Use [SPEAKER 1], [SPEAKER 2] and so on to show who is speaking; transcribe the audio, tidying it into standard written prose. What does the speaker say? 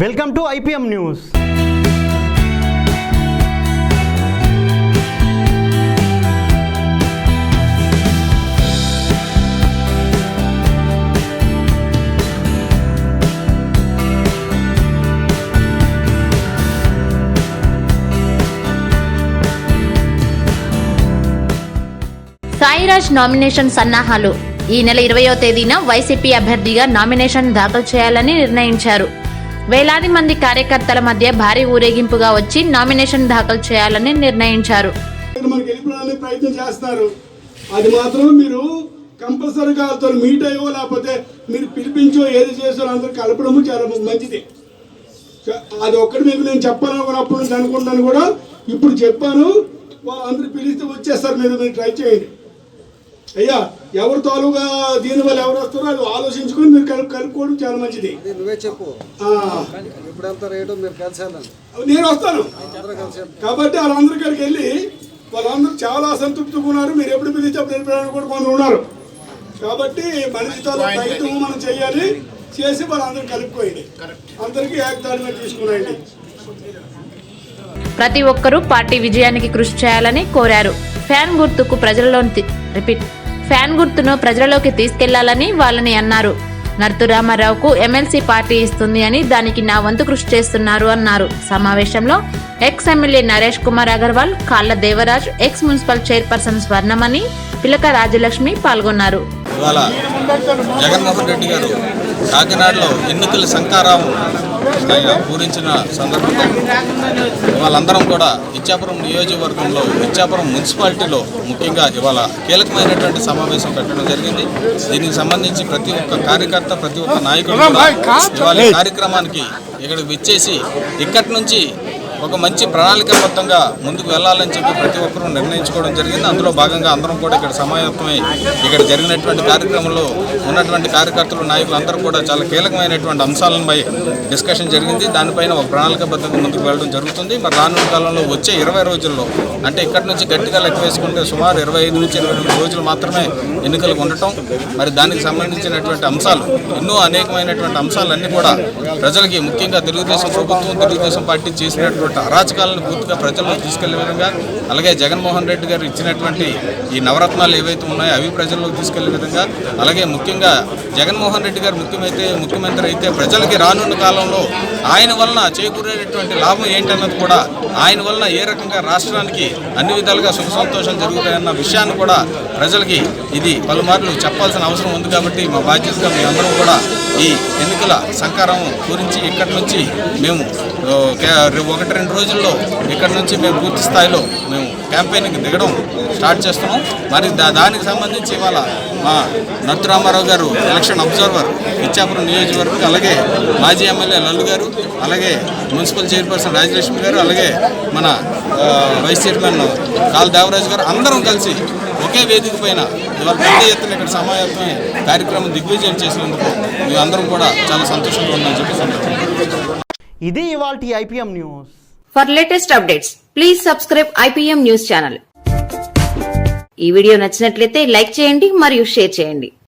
[SPEAKER 1] Welcome to IPM news.
[SPEAKER 2] Sairaj nomination సన్నాహాలు. ఈ నెల 20వ తేదీన వైసీపీ అభ్యర్థిగా నామినేషన్ దాఖలు చేయాలని నిర్ణయించారు. వేలాది మంది కార్యకర్తల మధ్య భారీ ఊరేగింపుగా వచ్చి నామినేషన్ దాఖలు చేయాలని నిర్ణయించారు.
[SPEAKER 3] ప్రయత్నం చేస్తారు, అది మాత్రం మీరు కంపల్సరీగా మీట్ అయ్యో లేకపోతే మీరు పిలిపించో ఏది చేసో అందరూ కలపడము చాలా మంచిది. అది ఒక్కటి మీకు నేను చెప్పాలనుకున్నప్పుడు నుంచి అనుకుంటాను కూడా, ఇప్పుడు చెప్పాను. వాళ్ళందరూ పిలిస్తే వచ్చేస్తారు, మీరు ట్రై చేయండి. అయ్యా ఎవరు తాలూగా దీనివల్ల ఎవరు వస్తారో అది ఆలోచించుకొని మీరు కలుపుకోవడం చాలా మంచిది.
[SPEAKER 4] నువ్వే చెప్పు,
[SPEAKER 3] నేను వస్తాను కాబట్టి వాళ్ళందరి కాడికి వెళ్ళి వాళ్ళందరూ చాలా అసంతృప్తిగా ఉన్నారు. మీరు ఎప్పుడు పిలిచి అప్పుడు వెళ్ళిపోయాలని కూడా కొందరు ఉన్నారు. కాబట్టి మనిషి తాలూకా ప్రయత్నం మనం చేయాలి, చేసి వాళ్ళందరూ కలుపుకోండి, అందరికీ ఏకతాటి మీద తీసుకున్నాయండి.
[SPEAKER 2] ప్రతి ఒక్కరూ పార్టీ విజయానికి కృషి చేయాలని కోరారు. ఫ్యాన్ గుర్తును ప్రజలలోకి తీసుకెళ్లాలని వాళ్ళని అన్నారు. నర్తు రామారావుకు ఎమ్మెల్సీ పార్టీ ఇస్తుంది అని దానికి నా వంతు కృషి చేస్తున్నారు అన్నారు. సమావేశంలో ex MLA Naresh Kumar Agarwal, Kalla Devaraj, ex municipal chairperson Swarnamani, Pilaka Rajalakshmi పాల్గొన్నారు.
[SPEAKER 5] జగన్మోహన్ రెడ్డి గారు కాకినాడలో ఎన్నికల శంఖారావం పూరించిన సందర్భంగా వాళ్ళందరం కూడా ఇచ్చాపురం నియోజకవర్గంలో ఇచ్చాపురం మున్సిపాలిటీలో ముఖ్యంగా ఇవాళ కీలకమైనటువంటి సమావేశం పెట్టడం జరిగింది. దీనికి సంబంధించి ప్రతి ఒక్క కార్యకర్త, ప్రతి ఒక్క నాయకుడు ఇవాళ ఈ కార్యక్రమానికి ఇక్కడికి విచ్చేసి ఇక్కడి నుంచి ఒక మంచి ప్రణాళికాబద్ధంగా ముందుకు వెళ్ళాలని చెప్పి ప్రతి ఒక్కరూ నిర్ణయించుకోవడం జరిగింది. అందులో భాగంగా అందరం కూడా ఇక్కడ సమాయత్తమై ఇక్కడ జరిగినటువంటి కార్యక్రమంలో ఉన్నటువంటి కార్యకర్తలు, నాయకులు అందరూ కూడా చాలా కీలకమైనటువంటి అంశాలపై డిస్కషన్ జరిగింది. దానిపైన ఒక ప్రణాళికాబద్ధంగా ముందుకు వెళ్ళడం జరుగుతుంది. మరి రానున్న కాలంలో వచ్చే 20 రోజుల్లో, అంటే ఇక్కడ నుంచి గట్టిగా లెక్క వేసుకుంటే సుమారు 25 నుంచి 28 రోజులు మాత్రమే ఎన్నికలకు ఉండటం, మరి దానికి సంబంధించినటువంటి అంశాలు ఎన్నో అనేకమైనటువంటి అంశాలన్నీ కూడా ప్రజలకి, ముఖ్యంగా తెలుగుదేశం ప్రభుత్వం, తెలుగుదేశం పార్టీ చేసినటువంటి అరాచకాలను పూర్తిగా ప్రజల్లో తీసుకెళ్లే విధంగా, అలాగే జగన్మోహన్ రెడ్డి గారు ఇచ్చినటువంటి ఈ నవరత్నాలు ఏవైతే ఉన్నాయో అవి ప్రజల్లోకి తీసుకెళ్లే విధంగా, అలాగే ముఖ్యంగా జగన్మోహన్ రెడ్డి గారు ముఖ్యమంత్రి అయితే ప్రజలకి రానున్న కాలంలో ఆయన వలన చేకూరేటటువంటి లాభం ఏంటన్నది కూడా, ఆయన వలన ఏ రకంగా రాష్ట్రానికి అన్ని విధాలుగా సుఖ సంతోషాలు జరుగుతాయన్న విషయాన్ని కూడా ప్రజలకి ఇది పలుమార్లు చెప్పాల్సిన అవసరం ఉంది. కాబట్టి మా బాధ్యతగా మీ అందరం కూడా ఈ ఎన్నికల సంకారం గురించి ఇక్కడి నుంచి మేము 1-2 రోజుల్లో ఇక్కడ నుంచి మేము పూర్తి స్థాయిలో మేము క్యాంపెయినింగ్ దిగడం స్టార్ట్ చేస్తున్నాం. మరి దానికి సంబంధించి ఇవాళ మా నర్తు రామారావు గారు ఎలక్షన్ అబ్జర్వర్ ఇచ్చాపురం నియోజకవర్గం, అలాగే మాజీ ఎమ్మెల్యే లల్లు గారు, అలాగే మున్సిపల్ చైర్పర్సన్ రాజలక్ష్మి గారు, అలాగే మన వైస్ చైర్మన్ కాళ్ళ దేవరాజు గారు అందరం కలిసి ఒకే వేదిక పైన ఇవాళ పెద్ద ఎత్తున ఇక్కడ సమావేశమై కార్యక్రమం దిగ్విజయం చేసినందుకు మేమందరం కూడా చాలా సంతోషంగా ఉన్నామని చెప్పి
[SPEAKER 1] ఇది ఇవాల్టి IPM news.
[SPEAKER 6] For latest updates please subscribe IPM news channel. ఈ వీడియో నచ్చినట్లయితే లైక్ చేయండి మరియు షేర్ చేయండి.